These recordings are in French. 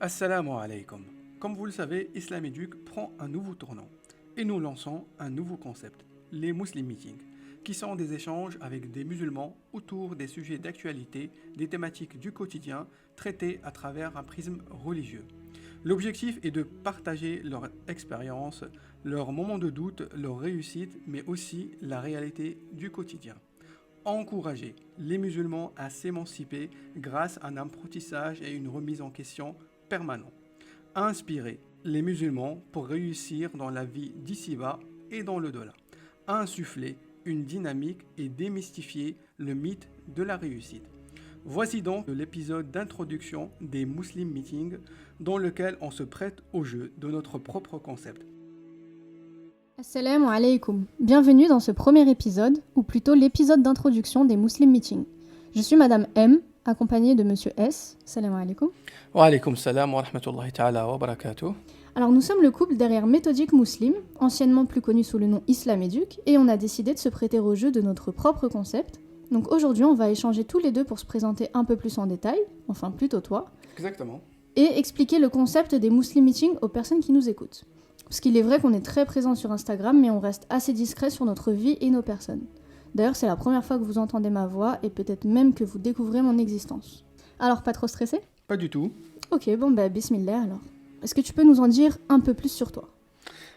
Assalamu alaikum. Comme vous le savez, Islam Educ prend un nouveau tournant et nous lançons un nouveau concept, les Muslim Meetings, qui sont des échanges avec des musulmans autour des sujets d'actualité, des thématiques du quotidien traitées à travers un prisme religieux. L'objectif est de partager leur expérience, leurs moments de doute, leurs réussites, mais aussi la réalité du quotidien. Encourager les musulmans à s'émanciper grâce à un apprentissage et une remise en question permanent. Inspirer les musulmans pour réussir dans la vie d'ici-bas et dans l'au-delà. Insuffler une dynamique et démystifier le mythe de la réussite. Voici donc l'épisode d'introduction des Muslim Meetings dans lequel on se prête au jeu de notre propre concept. Assalamu alaikum. Bienvenue dans ce premier épisode, ou plutôt l'épisode d'introduction des Muslim Meetings. Je suis Madame M, accompagnée de Monsieur S. Assalamu alaikum. Wa alaykum salam wa rahmatullahi ta'ala wa barakatuh. Alors nous sommes le couple derrière Méthodique Muslim, anciennement plus connu sous le nom Islam Educ, et on a décidé de se prêter au jeu de notre propre concept. Donc aujourd'hui on va échanger tous les deux pour se présenter un peu plus en détail, enfin plutôt toi, Exactement. et expliquer le concept des Muslim Meetings aux personnes qui nous écoutent. Parce qu'il est vrai qu'on est très présent sur Instagram, mais on reste assez discret sur notre vie et nos personnes. D'ailleurs, c'est la première fois que vous entendez ma voix, et peut-être même que vous découvrez mon existence. Alors, pas trop stressé ? Pas du tout. Ok, bon bah bismillah alors. Est-ce que tu peux nous en dire un peu plus sur toi ?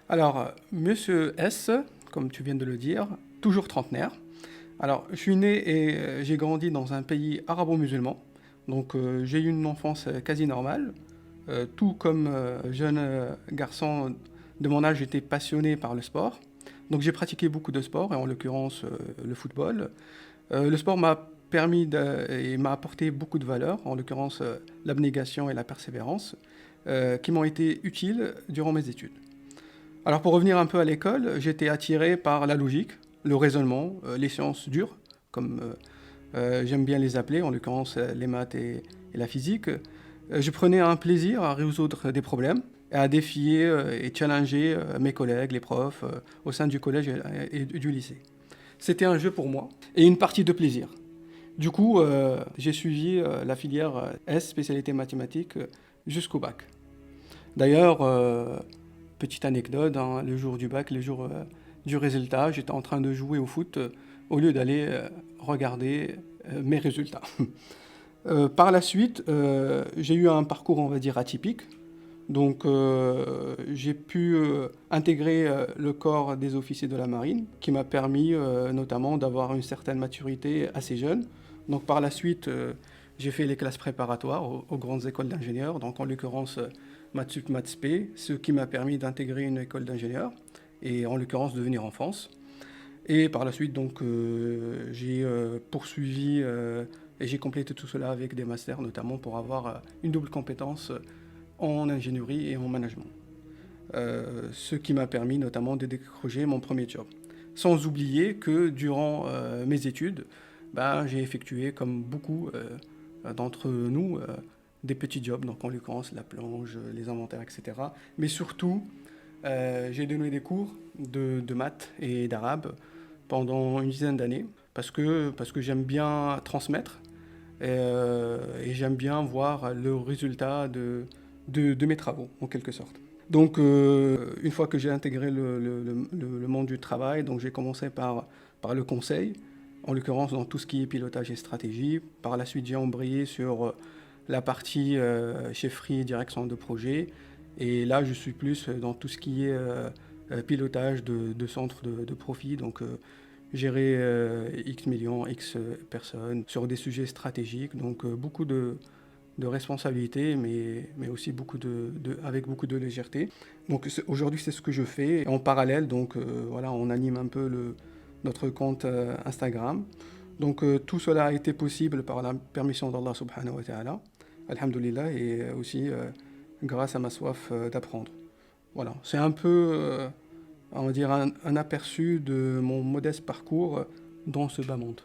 Alors, Monsieur S, comme tu viens de le dire, toujours trentenaire. Alors, je suis né et j'ai grandi dans un pays arabo-musulman. Donc, j'ai eu une enfance quasi normale. Tout comme jeune garçon de mon âge, j'étais passionné par le sport. Donc, j'ai pratiqué beaucoup de sports, et en l'occurrence le football. Le sport m'a permis et m'a apporté beaucoup de valeurs, en l'occurrence l'abnégation et la persévérance, qui m'ont été utiles durant mes études. Alors, pour revenir un peu à l'école, j'étais attiré par la logique, le raisonnement, les sciences dures, comme j'aime bien les appeler, en l'occurrence les maths et la physique. Je prenais un plaisir à résoudre des problèmes, à défier et challenger mes collègues, les profs, au sein du collège et du lycée. C'était un jeu pour moi et une partie de plaisir. Du coup, j'ai suivi la filière S, spécialité mathématiques, jusqu'au bac. D'ailleurs, petite anecdote, hein, le jour du bac, le jour du résultat, j'étais en train de jouer au foot au lieu d'aller regarder mes résultats. Par la suite, j'ai eu un parcours, on va dire, atypique. Donc, j'ai pu intégrer le corps des officiers de la marine, qui m'a permis notamment d'avoir une certaine maturité assez jeune. Donc, par la suite, j'ai fait les classes préparatoires aux grandes écoles d'ingénieurs, donc en l'occurrence Mathsup, Mathsp, ce qui m'a permis d'intégrer une école d'ingénieurs, et en l'occurrence de venir en France. Et par la suite, donc, j'ai poursuivi et j'ai complété tout cela avec des masters, notamment pour avoir une double compétence en ingénierie et en management. Ce qui m'a permis notamment de décrocher mon premier job. Sans oublier que durant mes études, j'ai effectué, comme beaucoup d'entre nous, des petits jobs, donc en l'occurrence la plonge, les inventaires, etc. Mais surtout, j'ai donné des cours de maths et d'arabe pendant une dizaine d'années, parce que j'aime bien transmettre et j'aime bien voir le résultat de mes travaux, en quelque sorte. Donc, une fois que j'ai intégré le monde du travail, donc j'ai commencé par le conseil, en l'occurrence dans tout ce qui est pilotage et stratégie. Par la suite, j'ai embrayé sur la partie chefferie et direction de projet. Et là, je suis plus dans tout ce qui est pilotage de centres de profit, donc gérer X millions, X personnes sur des sujets stratégiques, donc beaucoup de responsabilités, mais aussi avec beaucoup de légèreté. Donc aujourd'hui, c'est ce que je fais. Et en parallèle, donc voilà, on anime un peu notre compte Instagram. Donc tout cela a été possible par la permission d'Allah subhanahu wa ta'ala, alhamdoulilah, et aussi grâce à ma soif d'apprendre. Voilà, c'est un peu, on va dire, un aperçu de mon modeste parcours dans ce bas monde.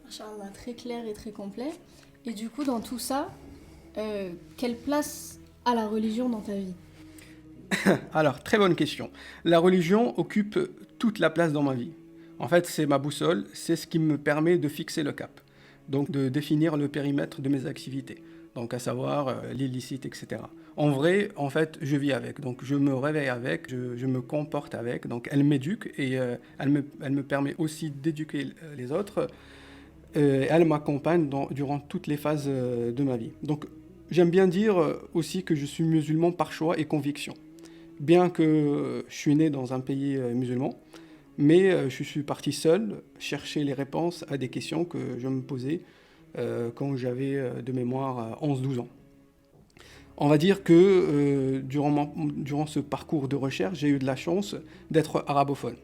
Inch'Allah, très clair et très complet. Et du coup, dans tout ça, quelle place a la religion dans ta vie ? Alors, très bonne question. La religion occupe toute la place dans ma vie. En fait, c'est ma boussole, c'est ce qui me permet de fixer le cap, donc de définir le périmètre de mes activités. donc à savoir l'illicite, etc. En vrai, en fait, je vis avec, donc je me réveille avec, je me comporte avec, donc elle m'éduque et elle me permet aussi d'éduquer les autres. Elle m'accompagne durant toutes les phases de ma vie. Donc j'aime bien dire aussi que je suis musulman par choix et conviction. Bien que je suis né dans un pays musulman, mais je suis parti seul chercher les réponses à des questions que je me posais quand j'avais de mémoire 11-12 ans. On va dire que durant ce parcours de recherche, j'ai eu de la chance d'être arabophone,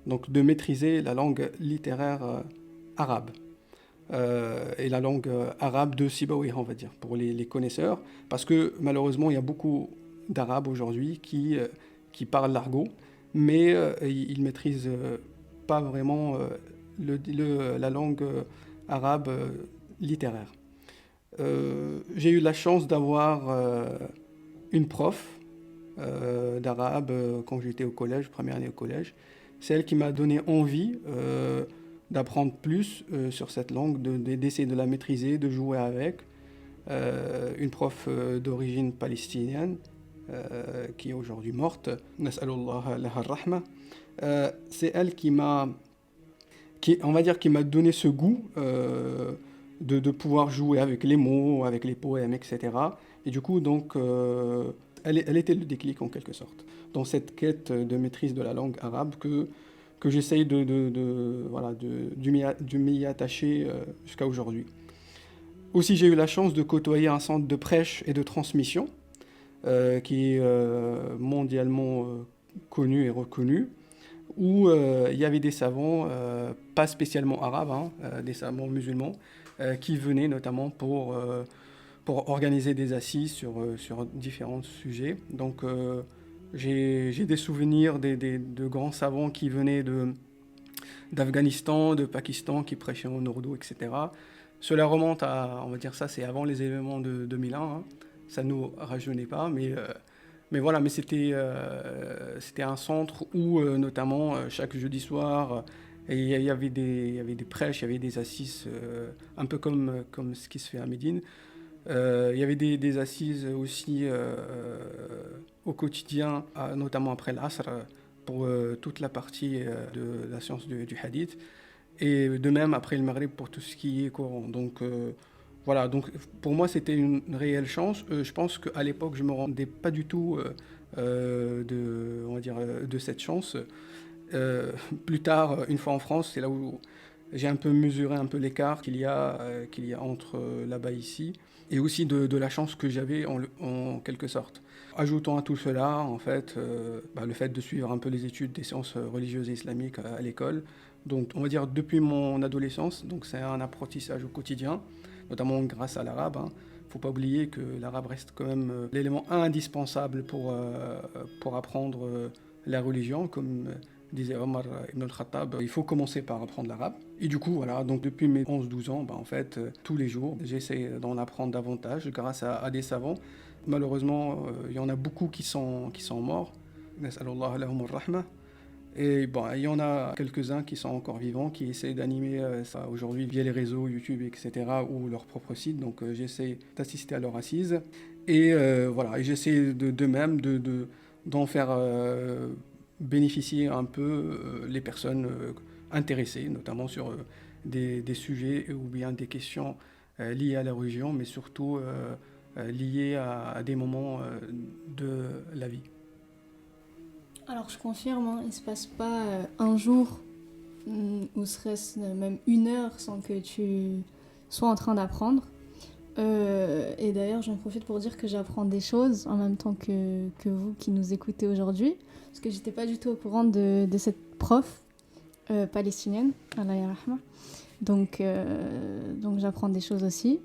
donc de maîtriser la langue littéraire arabe. Et la langue arabe de Sibawayh, on va dire, pour les connaisseurs, parce que malheureusement, il y a beaucoup d'Arabes aujourd'hui qui parlent l'argot, mais ils ne maîtrisent pas vraiment la langue arabe littéraire. J'ai eu la chance d'avoir une prof d'arabe quand j'étais au collège, première année au collège. C'est elle qui m'a donné envie d'apprendre plus sur cette langue, d'essayer de la maîtriser, de jouer avec. Une prof d'origine palestinienne qui est aujourd'hui morte. Nas'alullah laha ar-rahma. C'est elle on va dire, qui m'a donné ce goût de pouvoir jouer avec les mots, avec les poèmes, etc. Et du coup, donc, elle était le déclic en quelque sorte, dans cette quête de maîtrise de la langue arabe que j'essaye de m'y attacher jusqu'à aujourd'hui. Aussi, j'ai eu la chance de côtoyer un centre de prêche et de transmission qui est mondialement connu et reconnu, où il y avait des savants, pas spécialement arabes, des savants musulmans, qui venaient notamment pour organiser des assises sur différents sujets. Donc j'ai des souvenirs de grands savants qui venaient d'Afghanistan, de Pakistan, qui prêchaient en ourdou, etc. Cela remonte à, on va dire ça, c'est avant les événements de 2001. Ça ne nous rajeunit pas, mais voilà, mais c'était un centre où, notamment, chaque jeudi soir, il y avait des prêches, il y avait des assises, un peu comme ce qui se fait à Médine. Il y avait des assises aussi au quotidien, notamment après l'Asr, pour toute la partie de la science du hadith, et de même après le Maghrib pour tout ce qui est Coran. Donc voilà, donc pour moi c'était une réelle chance. Je pense qu'à l'époque je me rendais pas du tout on va dire, de cette chance. Plus tard, une fois en France, c'est là où j'ai un peu mesuré un peu l'écart qu'il y a entre là-bas et ici, et aussi de la chance que j'avais en quelque sorte. Ajoutant à tout cela, en fait, le fait de suivre un peu les études des sciences religieuses et islamiques à l'école, donc on va dire depuis mon adolescence, donc c'est un apprentissage au quotidien, notamment grâce à l'arabe. Faut pas oublier que l'arabe reste quand même l'élément indispensable pour apprendre la religion, comme disait Omar ibn al-Khattab, il faut commencer par apprendre l'arabe. Et du coup, voilà, donc depuis mes 11-12 ans, en fait, tous les jours, j'essaie d'en apprendre davantage grâce à des savants. Malheureusement, il y en a beaucoup qui sont morts. Nas'alullah lahum ar-rahma. Et bon, il y en a quelques-uns qui sont encore vivants, qui essaient d'animer ça aujourd'hui via les réseaux, YouTube, etc., ou leur propre site. Donc j'essaie d'assister à leur assise. Et voilà, et j'essaie de même d'en faire bénéficier un peu les personnes intéressées, notamment sur des sujets ou bien des questions liées à la religion, mais surtout liées à des moments de la vie. Alors je confirme, il ne se passe pas un jour ou serait-ce même une heure sans que tu sois en train d'apprendre. Et d'ailleurs j'en profite pour dire que j'apprends des choses en même temps que vous qui nous écoutez aujourd'hui, parce que j'étais pas du tout au courant de cette prof palestinienne, Allah yarahma. Donc j'apprends des choses aussi.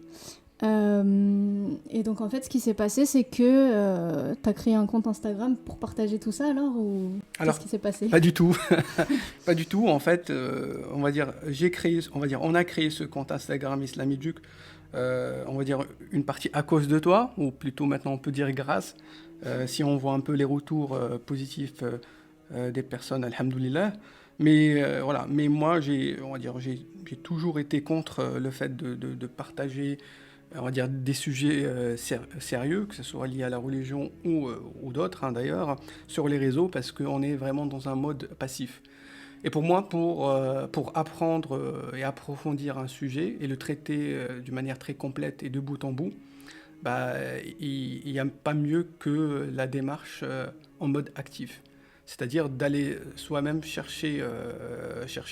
Et donc en fait ce qui s'est passé c'est que tu as créé un compte Instagram pour partager tout ça ou qu'est-ce qui s'est passé? Pas du tout. Pas du tout. En fait, on va dire, on a créé ce compte Instagram Islamiduc, on va dire une partie à cause de toi, ou plutôt maintenant on peut dire grâce, si on voit un peu les retours positifs des personnes, alhamdoulilah. Mais voilà, mais moi j'ai toujours été contre le fait de partager on va dire, des sujets sérieux, que ce soit lié à la religion ou d'autres, hein, d'ailleurs, sur les réseaux, parce qu'on est vraiment dans un mode passif. Et pour moi, pour apprendre et approfondir un sujet et le traiter d'une manière très complète et de bout en bout, bah, il n'y a pas mieux que la démarche en mode actif. C'est-à-dire d'aller soi-même chercher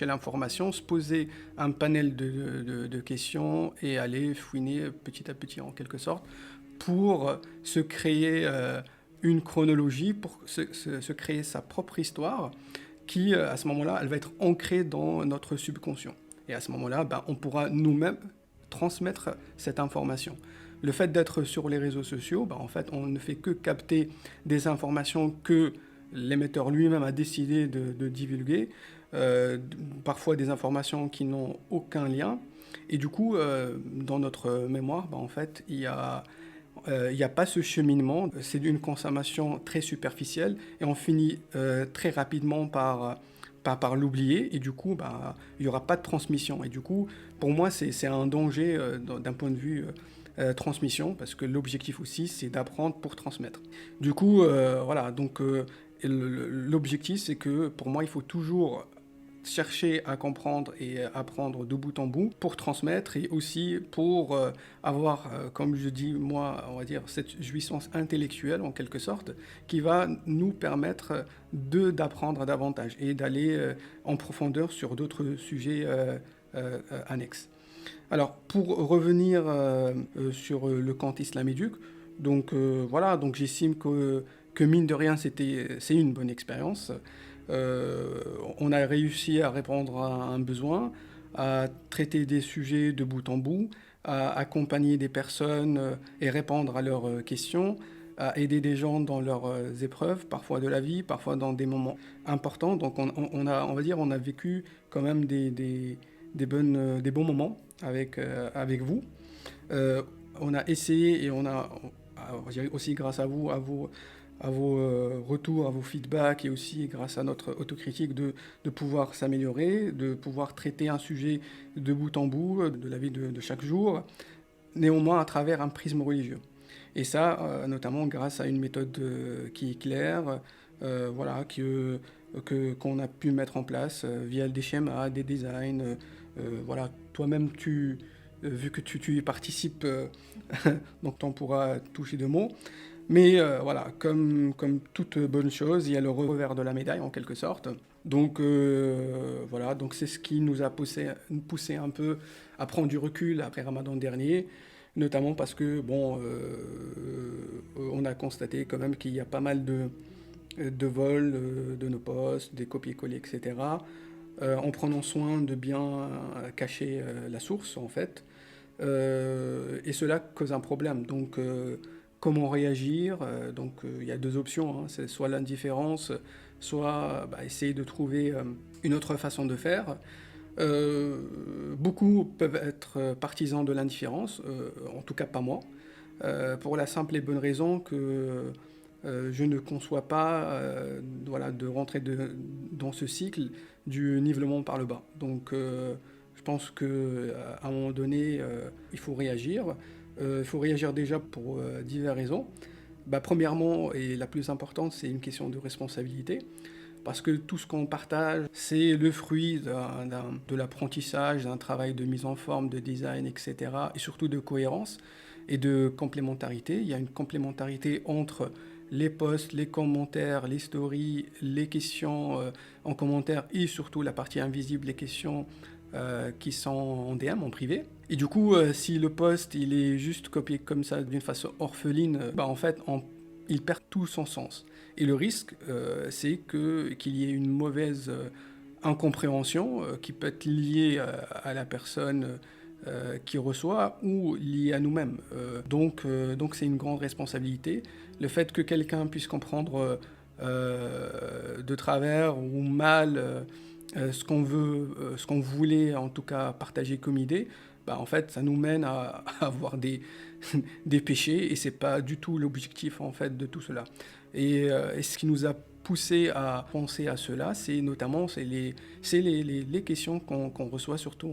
l'information, se poser un panel de questions et aller fouiner petit à petit en quelque sorte pour se créer une chronologie, pour se créer sa propre histoire qui, à ce moment-là, elle va être ancrée dans notre subconscient. Et à ce moment-là, ben, on pourra nous-mêmes transmettre cette information. Le fait d'être sur les réseaux sociaux, ben, en fait, on ne fait que capter des informations que l'émetteur lui-même a décidé de divulguer, parfois des informations qui n'ont aucun lien. Et du coup, dans notre mémoire, ben, en fait, il n'y a pas ce cheminement, c'est une consommation très superficielle et on finit très rapidement par l'oublier et du coup, bah, il n'y aura pas de transmission. Et du coup, pour moi, c'est un danger d'un point de vue transmission parce que l'objectif aussi, c'est d'apprendre pour transmettre. Du coup, voilà, donc l'objectif, c'est que pour moi, il faut toujours chercher à comprendre et apprendre de bout en bout pour transmettre et aussi pour avoir, comme je dis moi, on va dire, cette jouissance intellectuelle en quelque sorte qui va nous permettre d'apprendre davantage et d'aller en profondeur sur d'autres sujets annexes. Alors, pour revenir sur le compte Islamiduc, donc voilà, donc j'estime que mine de rien, c'est une bonne expérience. On a réussi à répondre à un besoin, à traiter des sujets de bout en bout, à accompagner des personnes et répondre à leurs questions, à aider des gens dans leurs épreuves, parfois de la vie, parfois dans des moments importants. Donc on va dire, on a vécu quand même des bons moments avec vous. On a essayé et on a aussi grâce à vous, à vos retours, à vos feedbacks et aussi grâce à notre autocritique de pouvoir s'améliorer, de pouvoir traiter un sujet de bout en bout, de la vie de chaque jour, néanmoins à travers un prisme religieux. Et ça, notamment grâce à une méthode qui est claire, voilà, qu'on a pu mettre en place via des schémas, des designs. Voilà, toi-même, vu que tu y participes, donc tu en pourras toucher deux mots. Mais voilà, comme toute bonne chose, il y a le revers de la médaille en quelque sorte. Donc voilà, donc c'est ce qui nous a poussé un peu à prendre du recul après Ramadan dernier, notamment parce que bon, on a constaté quand même qu'il y a pas mal de vols de nos postes, des copier-coller, etc. En prenant soin de bien cacher la source en fait. Et cela cause un problème. Donc comment réagir? Donc il y a deux options, hein. C'est soit l'indifférence, soit essayer de trouver une autre façon de faire. Beaucoup peuvent être partisans de l'indifférence, en tout cas pas moi, pour la simple et bonne raison que je ne conçois pas voilà, de rentrer dans ce cycle du nivellement par le bas. Donc je pense qu'à un moment donné, il faut réagir. Il faut réagir déjà pour diverses raisons. Premièrement, et la plus importante, c'est une question de responsabilité. Parce que tout ce qu'on partage, c'est le fruit de l'apprentissage, d'un travail de mise en forme, de design, etc. Et surtout de cohérence et de complémentarité. Il y a une complémentarité entre les posts, les commentaires, les stories, les questions en commentaire et surtout la partie invisible, les questions qui sont en DM, en privé. Et du coup, si le post il est juste copié comme ça d'une façon orpheline, en fait, il perd tout son sens. Et le risque, c'est qu'il y ait une mauvaise incompréhension qui peut être liée à la personne qui reçoit ou liée à nous-mêmes. Donc c'est une grande responsabilité. Le fait que quelqu'un puisse comprendre de travers ou mal ce qu'on voulait en tout cas partager comme idée, en fait, ça nous mène à avoir des péchés et c'est pas du tout l'objectif en fait de tout cela. Et ce qui nous a poussé à penser à cela, c'est notamment les questions qu'on reçoit, surtout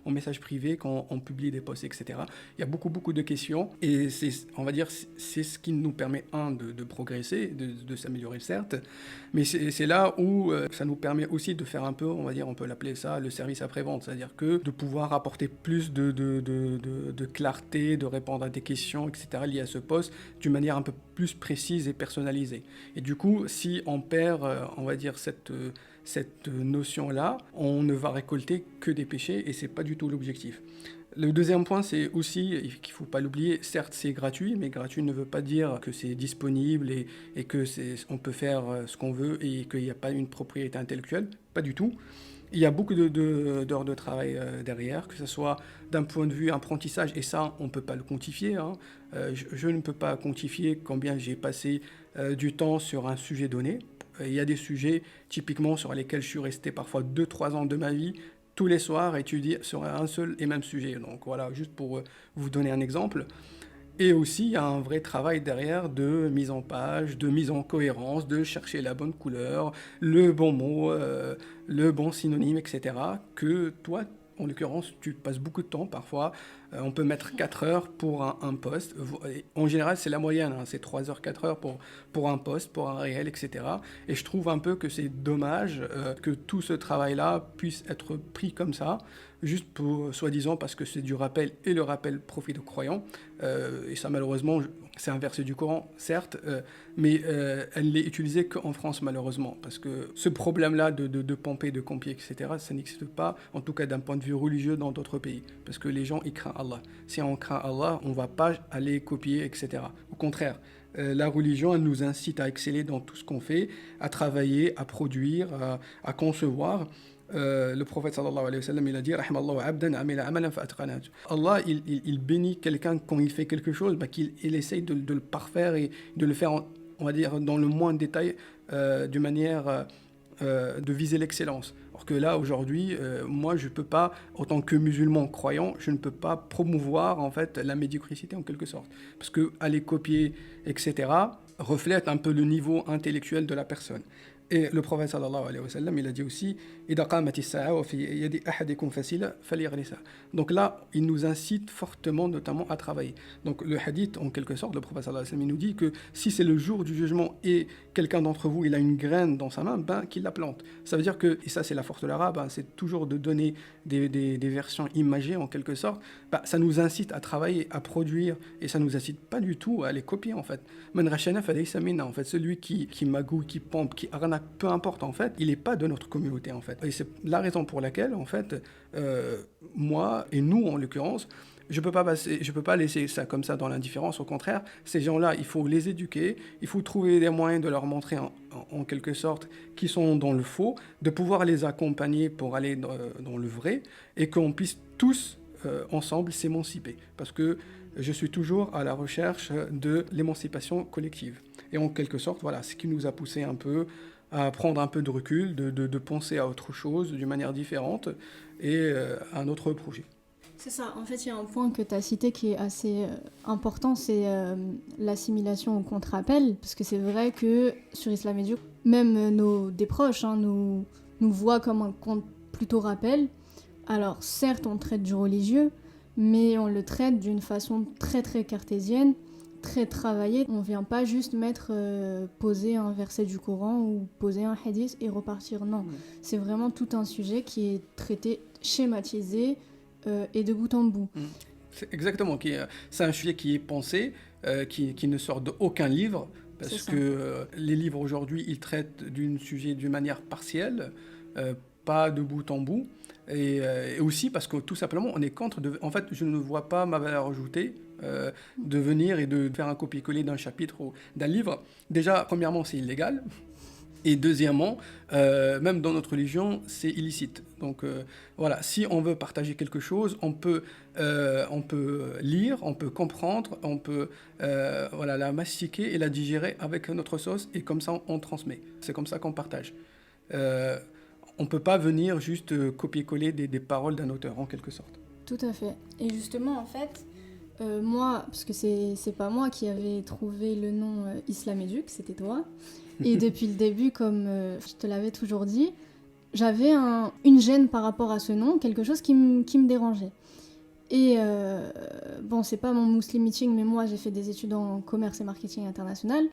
en message privé, quand on publie des posts, etc. Il y a beaucoup de questions, et on va dire, c'est ce qui nous permet, de progresser, de s'améliorer, certes, mais c'est là où ça nous permet aussi de faire un peu, on va dire, on peut l'appeler ça, le service après-vente, c'est-à-dire que de pouvoir apporter plus de clarté, de répondre à des questions, etc., liées à ce post, d'une manière un peu plus précise et personnalisée. Et du coup, si on perd, on va dire, cette notion-là, on ne va récolter que des péchés, et c'est pas du tout l'objectif. Le deuxième point, c'est aussi qu'il ne faut pas l'oublier, certes c'est gratuit, mais gratuit ne veut pas dire que c'est disponible et que on peut faire ce qu'on veut et qu'il n'y a pas une propriété intellectuelle, pas du tout. Il y a beaucoup d'heures de travail derrière, que ce soit d'un point de vue apprentissage, et ça, on ne peut pas le quantifier. Je ne peux pas quantifier combien j'ai passé du temps sur un sujet donné. Il y a des sujets, typiquement, sur lesquels je suis resté parfois 2-3 ans de ma vie, tous les soirs, étudier sur un seul et même sujet. Donc voilà, juste pour vous donner un exemple. Et aussi, il y a un vrai travail derrière de mise en page, de mise en cohérence, de chercher la bonne couleur, le bon mot, le bon synonyme, etc. Que toi, en l'occurrence, tu passes beaucoup de temps parfois. On peut mettre 4 heures pour un post. En général, c'est la moyenne, c'est 3 heures, 4 heures pour un post, pour un réel, etc. Et je trouve un peu que c'est dommage que tout ce travail-là puisse être pris comme ça, juste pour, soi-disant, parce que c'est du rappel, et le rappel profite aux croyants. Et ça, malheureusement, c'est un verset du Coran, certes, mais elle n'est utilisée qu'en France, malheureusement, parce que ce problème-là de pomper, de compier, etc., ça n'existe pas, en tout cas d'un point de vue religieux, dans d'autres pays, parce que les gens y craignent Allah. Si on craint Allah, on ne va pas aller copier, etc. Au contraire, la religion, elle nous incite à exceller dans tout ce qu'on fait, à travailler, à produire, à concevoir. Le prophète sallallahu alayhi wa sallam, il a dit Rahimallahu abdan amila amalan fa atqanah. Allah, il bénit quelqu'un quand il fait quelque chose, qu'il essaye de le parfaire et de le faire, on va dire, dans le moins de détails, d'une manière de viser l'excellence. Alors que là, aujourd'hui, moi, je ne peux pas, en tant que musulman croyant, je ne peux pas promouvoir, en fait, la médiocrité, en quelque sorte. Parce que aller copier, etc., reflète un peu le niveau intellectuel de la personne. Et le prophète sallallahu alayhi wa sallam, il a dit aussi إِذَا قَامَتِ السَّاعَةُ وَفِي يَدِ أَحَدِكُمْ فَسِيلَةٌ فَلْيَغْرِسْهَا. Donc là, il nous incite fortement, notamment, à travailler. Donc le hadith, en quelque sorte, le prophète sallallahu alayhi wa sallam, il nous dit que si c'est le jour du jugement et quelqu'un d'entre vous, il a une graine dans sa main, qu'il la plante. Ça veut dire que, et ça c'est la force de l'arabe, c'est toujours de donner des versions imagées, en quelque sorte, ça nous incite à travailler, à produire, et ça nous incite pas du tout à les copier, en fait. Man rachana falaysa minna, en fait, celui qui magouille, qui pompe, qui arnaque, peu importe, en fait, il n'est pas de notre communauté, en fait. Et c'est la raison pour laquelle, en fait, moi et nous, en l'occurrence, je peux pas laisser ça comme ça dans l'indifférence. Au contraire, ces gens-là, il faut les éduquer, il faut trouver des moyens de leur montrer en quelque sorte qu'ils sont dans le faux, de pouvoir les accompagner pour aller dans le vrai, et qu'on puisse tous ensemble s'émanciper. Parce que je suis toujours à la recherche de l'émancipation collective. Et en quelque sorte, voilà, ce qui nous a poussé un peu à prendre un peu de recul, de penser à autre chose d'une manière différente et à un autre projet. C'est ça, en fait il y a un point que tu as cité qui est assez important, c'est l'assimilation au contre-appel, parce que c'est vrai que sur Islam Édu, même des proches nous voient comme un compte plutôt rappel. Alors certes on traite du religieux, mais on le traite d'une façon très très cartésienne, très travaillée. On vient pas juste poser un verset du Coran ou poser un hadith et repartir, non. C'est vraiment tout un sujet qui est traité, schématisé, et de bout en bout. C'est exactement, c'est un sujet qui est pensé, qui ne sort d'aucun livre, parce que les livres aujourd'hui, ils traitent d'un sujet d'une manière partielle, pas de bout en bout, et aussi parce que tout simplement, on est contre. En fait, je ne vois pas ma valeur ajoutée de venir et de faire un copier-coller d'un chapitre ou d'un livre. Déjà, premièrement, c'est illégal. Et deuxièmement, même dans notre religion, c'est illicite. Donc voilà, si on veut partager quelque chose, on peut lire, on peut comprendre, on peut la mastiquer et la digérer avec notre sauce, et comme ça on transmet. C'est comme ça qu'on partage. On ne peut pas venir juste copier-coller des paroles d'un auteur, en quelque sorte. Tout à fait. Et justement, en fait, Moi, parce que c'est pas moi qui avais trouvé le nom Islam Éduc, c'était toi. Et depuis le début, comme je te l'avais toujours dit, j'avais une gêne par rapport à ce nom, quelque chose qui me dérangeait. Et bon, c'est pas mon Muslim Meeting, mais moi j'ai fait des études en commerce et marketing international.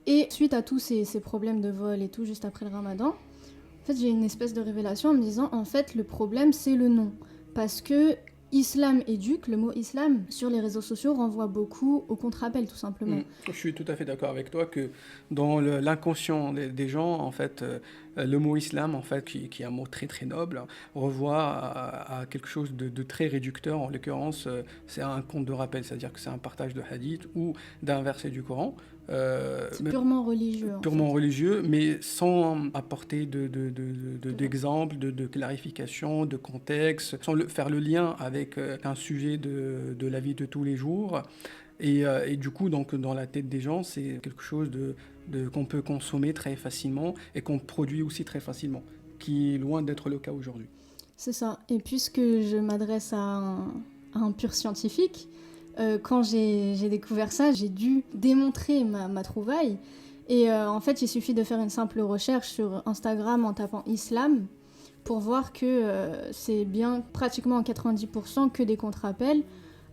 Et suite à tous ces problèmes de vol et tout, juste après le ramadan, en fait j'ai une espèce de révélation en me disant, en fait le problème c'est le nom. Parce que Islam éduque, le mot islam, sur les réseaux sociaux renvoie beaucoup au contre-appel tout simplement. Je suis tout à fait d'accord avec toi que dans l'inconscient des gens, en fait, le mot islam, en fait, qui est un mot très très noble, renvoie à quelque chose de très réducteur. En l'occurrence, c'est un conte de rappel, c'est-à-dire que c'est un partage de hadith ou d'un verset du Coran. C'est purement religieux. Purement religieux, mais sans apporter d'exemples, de clarification, de contexte, sans faire le lien avec un sujet de la vie de tous les jours. Et du coup, donc, dans la tête des gens, c'est quelque chose qu'on peut consommer très facilement et qu'on produit aussi très facilement, qui est loin d'être le cas aujourd'hui. C'est ça. Et puisque je m'adresse à un pur scientifique, quand j'ai découvert ça, j'ai dû démontrer ma trouvaille. Et en fait, il suffit de faire une simple recherche sur Instagram en tapant islam pour voir que c'est bien pratiquement en 90% que des contre-appels.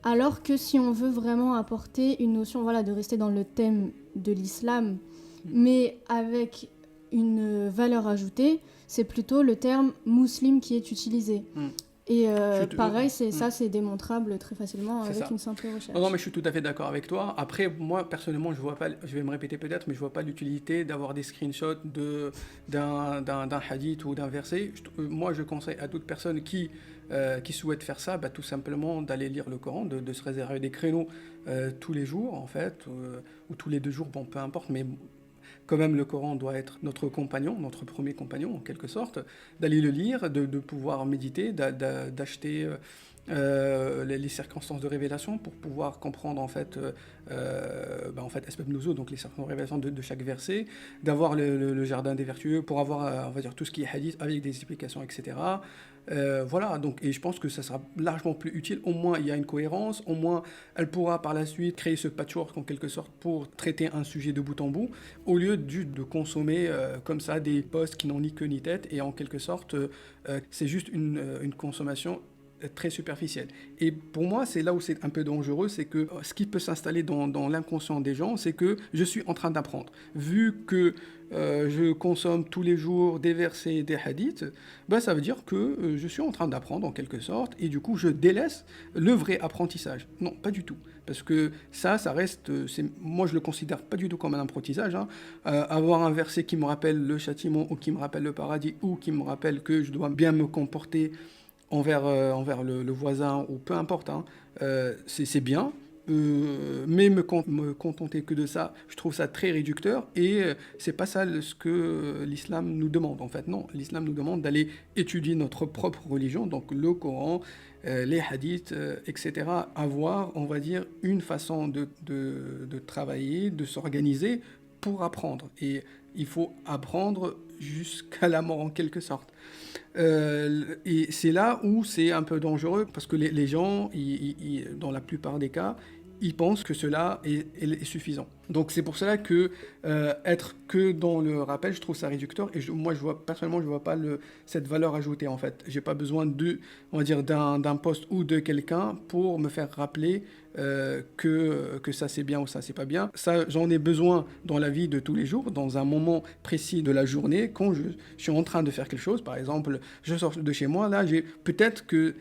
Alors que si on veut vraiment apporter une notion, voilà, de rester dans le thème de l'islam, mais avec une valeur ajoutée, c'est plutôt le terme musulman qui est utilisé. Et pareil, ça c'est démontrable très facilement avec une simple recherche. Non, mais je suis tout à fait d'accord avec toi. Après, moi, personnellement, je vois pas, je vais me répéter peut-être, mais je vois pas l'utilité d'avoir des screenshots d'un hadith ou d'un verset. Moi, je conseille à toute personne qui souhaitent faire ça, tout simplement d'aller lire le Coran, de se réserver des créneaux tous les jours, en fait, ou tous les 2 jours, bon, peu importe, mais quand même le Coran doit être notre compagnon, notre premier compagnon en quelque sorte, d'aller le lire, de pouvoir méditer, d'acheter les circonstances de révélation pour pouvoir comprendre en fait Asbab Nuzul, donc les circonstances de révélation de chaque verset, d'avoir le jardin des vertueux pour avoir on va dire tout ce qui est hadith avec des explications, etc. Voilà, donc, et je pense que ça sera largement plus utile. Au moins, il y a une cohérence. Au moins, elle pourra par la suite créer ce patchwork en quelque sorte pour traiter un sujet de bout en bout, au lieu de consommer comme ça des posts qui n'ont ni queue ni tête. Et en quelque sorte, c'est juste une consommation très superficielle. Et pour moi, c'est là où c'est un peu dangereux, c'est que ce qui peut s'installer dans l'inconscient des gens, c'est que je suis en train d'apprendre. Vu que je consomme tous les jours des versets, des hadiths, ça veut dire que je suis en train d'apprendre en quelque sorte, et du coup je délaisse le vrai apprentissage. Non, pas du tout. Parce que ça reste, moi je le considère pas du tout comme un apprentissage. Avoir un verset qui me rappelle le châtiment, ou qui me rappelle le paradis, ou qui me rappelle que je dois bien me comporter envers le voisin, ou peu importe, c'est bien. Mais me contenter que de ça, je trouve ça très réducteur, et c'est pas ça ce que l'islam nous demande en fait. Non, l'islam nous demande d'aller étudier notre propre religion, donc le Coran, les hadiths, etc. Avoir, on va dire, une façon de travailler, de s'organiser pour apprendre. Et il faut apprendre jusqu'à la mort en quelque sorte. Et c'est là où c'est un peu dangereux, parce que les gens, dans la plupart des cas, ils pensent que cela est suffisant. Donc c'est pour cela que être que dans le rappel, je trouve ça réducteur. Et moi, personnellement, je vois pas cette valeur ajoutée en fait. J'ai pas besoin on va dire, d'un poste ou de quelqu'un pour me faire rappeler que ça c'est bien ou ça c'est pas bien. Ça, j'en ai besoin dans la vie de tous les jours, dans un moment précis de la journée, quand je suis en train de faire quelque chose. Par exemple, je sors de chez moi, là, peut-être que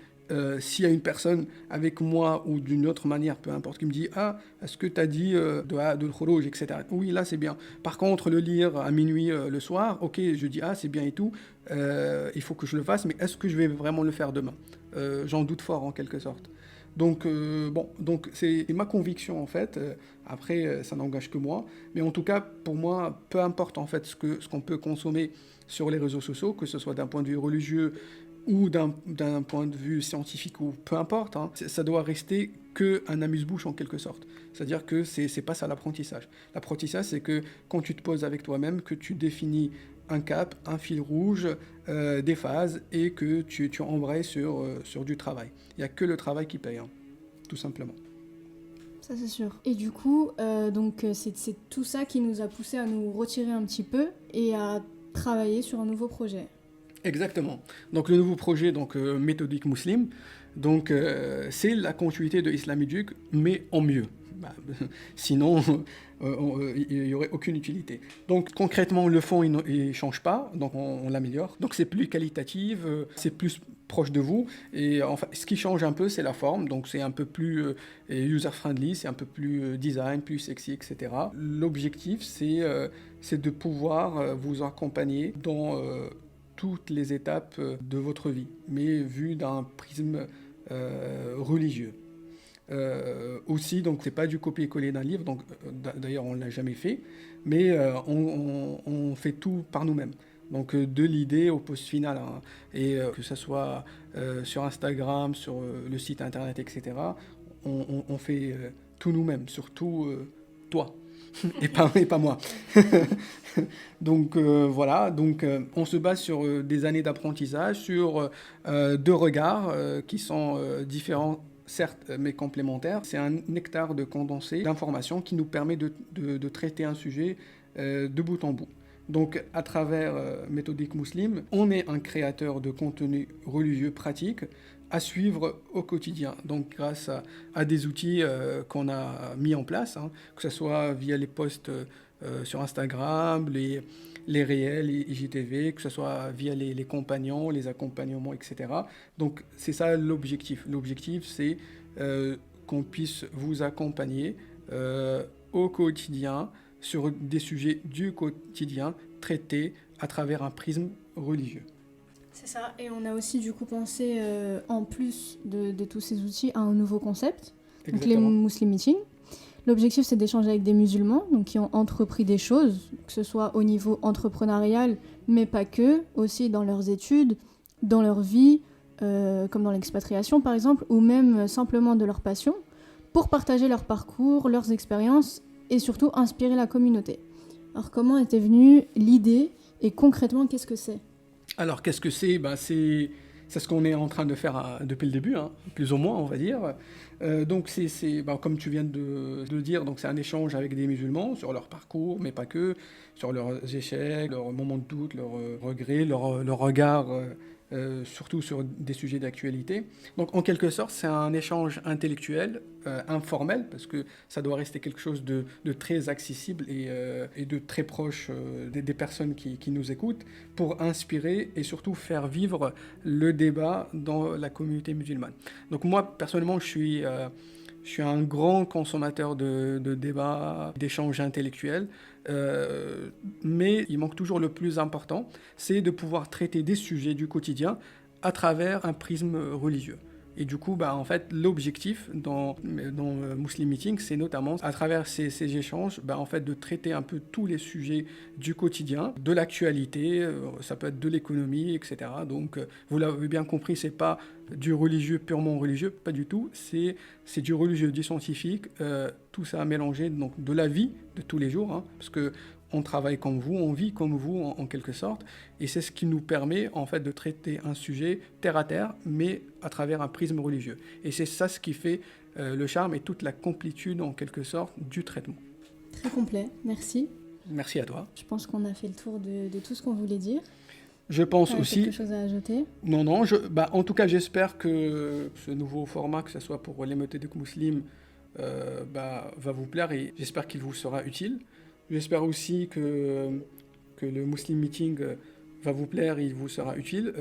s'il y a une personne avec moi ou d'une autre manière, peu importe, qui me dit « Ah, est-ce que tu as dit de l'khurouj, etc. » Oui, là, c'est bien. Par contre, le lire à minuit le soir, ok, je dis « Ah, c'est bien et tout, il faut que je le fasse, mais est-ce que je vais vraiment le faire demain ?» J'en doute fort, en quelque sorte. Donc, donc c'est ma conviction, en fait. Après, ça n'engage que moi. Mais en tout cas, pour moi, peu importe, en fait, ce qu'on peut consommer sur les réseaux sociaux, que ce soit d'un point de vue religieux, ou d'un point de vue scientifique, ou peu importe, ça doit rester qu'un amuse-bouche en quelque sorte. C'est-à-dire que c'est pas ça l'apprentissage. L'apprentissage, c'est que quand tu te poses avec toi-même, que tu définis un cap, un fil rouge, des phases, et que tu embrayes sur du travail. Il n'y a que le travail qui paye, tout simplement. Ça c'est sûr. Et du coup, c'est tout ça qui nous a poussé à nous retirer un petit peu et à travailler sur un nouveau projet. Exactement. Donc le nouveau projet, méthodique musulmane, c'est la continuité de Islam Éduc, mais en mieux. Bah, sinon, il n'y aurait aucune utilité. Donc concrètement, le fond, il ne change pas, donc on l'améliore. Donc c'est plus qualitatif, c'est plus proche de vous. Et enfin, ce qui change un peu, c'est la forme. Donc c'est un peu plus user-friendly, c'est un peu plus design, plus sexy, etc. L'objectif, c'est de pouvoir vous accompagner dans toutes les étapes de votre vie, mais vu d'un prisme religieux. Aussi, donc c'est pas du copier-coller d'un livre, donc d'ailleurs on l'a jamais fait, mais on fait tout par nous-mêmes. Donc de l'idée au post final, hein, et que ce soit sur Instagram, sur le site internet, etc. On fait tout nous-mêmes, surtout toi. et pas moi. Donc voilà, on se base sur des années d'apprentissage, sur deux regards qui sont différents, certes, mais complémentaires. C'est un nectar de condensé d'informations qui nous permet de traiter un sujet de bout en bout. Donc, à travers Méthodique Musulmane, on est un créateur de contenu religieux pratique à suivre au quotidien. Donc, grâce à des outils qu'on a mis en place, hein, que ce soit via les posts sur Instagram, les réels, les IGTV, que ce soit via les compagnons, les accompagnements, etc. Donc, c'est ça l'objectif. L'objectif, c'est qu'on puisse vous accompagner au quotidien sur des sujets du quotidien traités à travers un prisme religieux. C'est ça, et on a aussi du coup pensé, en plus de tous ces outils, à un nouveau concept, donc les Muslim Meetings. L'objectif, c'est d'échanger avec des musulmans donc qui ont entrepris des choses, que ce soit au niveau entrepreneurial, mais pas que, aussi dans leurs études, dans leur vie, comme dans l'expatriation par exemple, ou même simplement de leur passion, pour partager leur parcours, leurs expériences et surtout inspirer la communauté. Alors comment était venue l'idée et concrètement, qu'est-ce que c'est ? Alors qu'est-ce que c'est ? C'est ce qu'on est en train de faire depuis le début, hein, plus ou moins on va dire. Comme tu viens de le dire, donc c'est un échange avec des musulmans sur leur parcours, mais pas que, sur leurs échecs, leurs moments de doute, leurs regrets, leur regard, surtout sur des sujets d'actualité. Donc en quelque sorte, c'est un échange intellectuel, informel, parce que ça doit rester quelque chose de très accessible et de très proche des personnes qui nous écoutent, pour inspirer et surtout faire vivre le débat dans la communauté musulmane. Donc moi, personnellement, je suis un grand consommateur de débats, d'échanges intellectuels, mais il manque toujours le plus important, c'est de pouvoir traiter des sujets du quotidien à travers un prisme religieux. Et du coup, en fait, l'objectif dans Muslim Meeting, c'est notamment à travers ces échanges, en fait, de traiter un peu tous les sujets du quotidien, de l'actualité, ça peut être de l'économie, etc. Donc, vous l'avez bien compris, c'est pas du religieux purement religieux, pas du tout. C'est du religieux, du scientifique, tout ça mélangé, donc de la vie de tous les jours, hein, parce que on travaille comme vous, on vit comme vous en quelque sorte, et c'est ce qui nous permet en fait de traiter un sujet terre à terre, mais à travers un prisme religieux. Et c'est ça ce qui fait le charme et toute la complétude en quelque sorte du traitement. Très complet, merci. Merci à toi. Je pense qu'on a fait le tour de tout ce qu'on voulait dire. Je pense aussi... quelque chose à ajouter ? Non, en tout cas j'espère que ce nouveau format, que ce soit pour les Méthodiques Musulmane, va vous plaire et j'espère qu'il vous sera utile. J'espère aussi que le Muslim Meeting va vous plaire et il vous sera utile.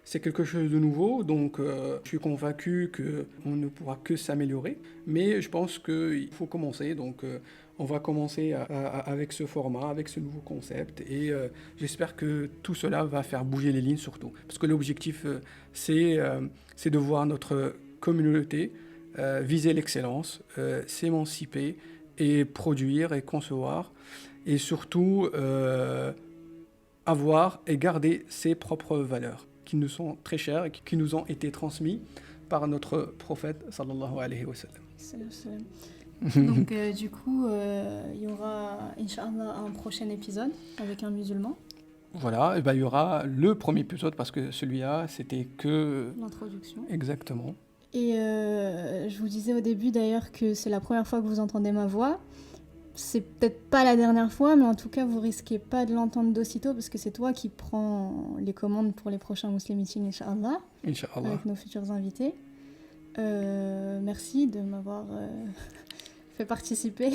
C'est quelque chose de nouveau, donc je suis convaincu qu'on ne pourra que s'améliorer. Mais je pense qu'il faut commencer, donc on va commencer avec ce format, avec ce nouveau concept. Et j'espère que tout cela va faire bouger les lignes surtout. Parce que l'objectif, c'est de voir notre communauté viser l'excellence, s'émanciper, et produire et concevoir, et surtout avoir et garder ses propres valeurs, qui nous sont très chères et qui nous ont été transmises par notre prophète, sallallahu alayhi wa sallam. Donc du coup, il y aura, Inch'Allah, un prochain épisode avec un musulman. Voilà, et il y aura le premier épisode, parce que celui-là, c'était que... l'introduction. Exactement. Et je vous disais au début d'ailleurs que c'est la première fois que vous entendez ma voix. C'est peut-être pas la dernière fois, mais en tout cas, vous risquez pas de l'entendre d'aussitôt parce que c'est toi qui prends les commandes pour les prochains Muslim Meetings, Inch'Allah, Inch'Allah. avec nos futurs invités. Merci de m'avoir fait participer.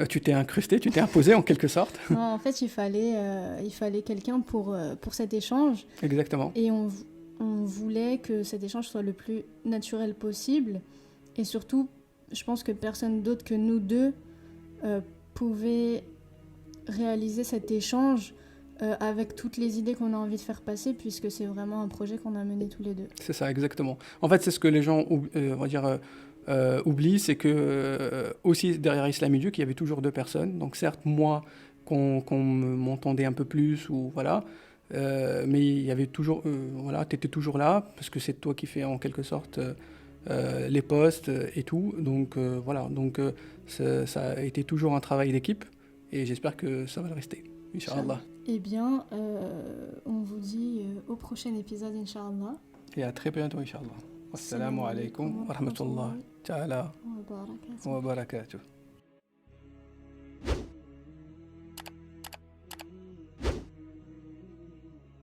Tu t'es incrusté, tu t'es imposé en quelque sorte. Non, en fait, il fallait quelqu'un pour cet échange. Exactement. Et on voulait que cet échange soit le plus naturel possible. Et surtout, je pense que personne d'autre que nous deux pouvait réaliser cet échange avec toutes les idées qu'on a envie de faire passer, puisque c'est vraiment un projet qu'on a mené tous les deux. C'est ça, exactement. En fait, c'est ce que les gens on va dire, oublient, c'est que aussi derrière Islamiduc, il y avait toujours deux personnes. Donc certes, moi, qu'on m'entendait un peu plus, ou voilà, mais il y avait toujours, voilà, tu étais toujours là, parce que c'est toi qui fais en quelque sorte les posts et tout. Donc voilà, donc ça a été toujours un travail d'équipe, et j'espère que ça va le rester, Inch'Allah. Eh bien, on vous dit au prochain épisode, Inch'Allah. Et à très bientôt, Inch'Allah. Wassalamu alaikum wa rahmatullah ta'ala wa barakatuh.